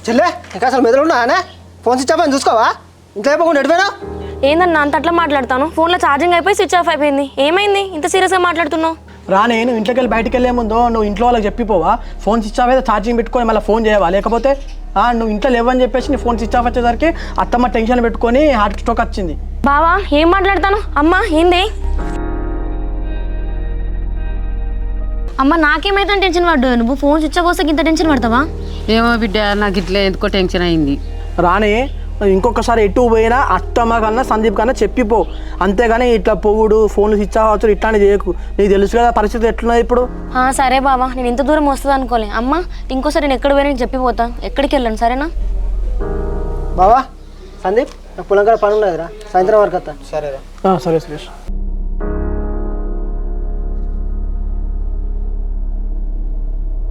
చెల్లె ఇంకా అసలు మెదడు ఉన్నానే ఫోన్ స్విచ్ ఆఫ్ అని చూసుకోవా ఇంట్లో అయిపోకుండా ఎడిపోయినా ఏందన్నా అంత అట్లా మాట్లాడతాను ఫోన్లో ఛార్జింగ్ అయిపోయి స్విచ్ ఆఫ్ అయిపోయింది ఏమైంది ఇంత సీరియస్గా మాట్లాడుతున్నావు రానే నువ్వు ఇంట్లోకి వెళ్ళి బయటకు వెళ్ళే ముందు నువ్వు ఇంట్లో వాళ్ళకి చెప్పిపోవా ఫోన్ స్విచ్ ఆఫ్ అయితే ఛార్జింగ్ పెట్టుకొని మళ్ళీ ఫోన్ చేయవా లేకపోతే నువ్వు ఇంట్లో లేవని చెప్పేసి నీ ఫోన్ స్విచ్ ఆఫ్ వచ్చేసరికి అత్తమ్మ టెన్షన్ పెట్టుకొని హార్ట్ స్ట్రోక్ వచ్చింది. బావా ఏం మాట్లాడతాను అమ్మా ఏంది అమ్మ నాకేమైతే టెన్షన్ పడ్డావు నువ్వు ఫోన్ స్విచ్ ఆఫ్ వస్తే ఇంత టెన్షన్ పడతావా? ఏమో బిడ్డ నాకు ఇట్లా ఎందుకో టెన్షన్ అయింది. రానే ఇంకొకసారి ఎటు పోయినా అత్తమ్మ కన్నా సందీప్ కన్నా చెప్పిపో, అంతేగాని ఇట్లా పొగుడు ఫోన్లు స్విచ్ ఆఫ్ అవచ్చు ఇట్లానే చేయకు. నీకు తెలుసు కదా పరిస్థితి ఎట్లున్నది ఇప్పుడు. సరే బావా నేను ఇంత దూరం వస్తుంది అనుకోలే. అమ్మ ఇంకోసారి నేను ఎక్కడ పోయినా చెప్పిపోతా, ఎక్కడికి వెళ్ళాను సరేనా? బావా సందీప్ నాకు పొలం కాడ పని ఉన్నదిరా, సాయంత్రం వరకు వస్తా. సరేరా. సరే సురేష్.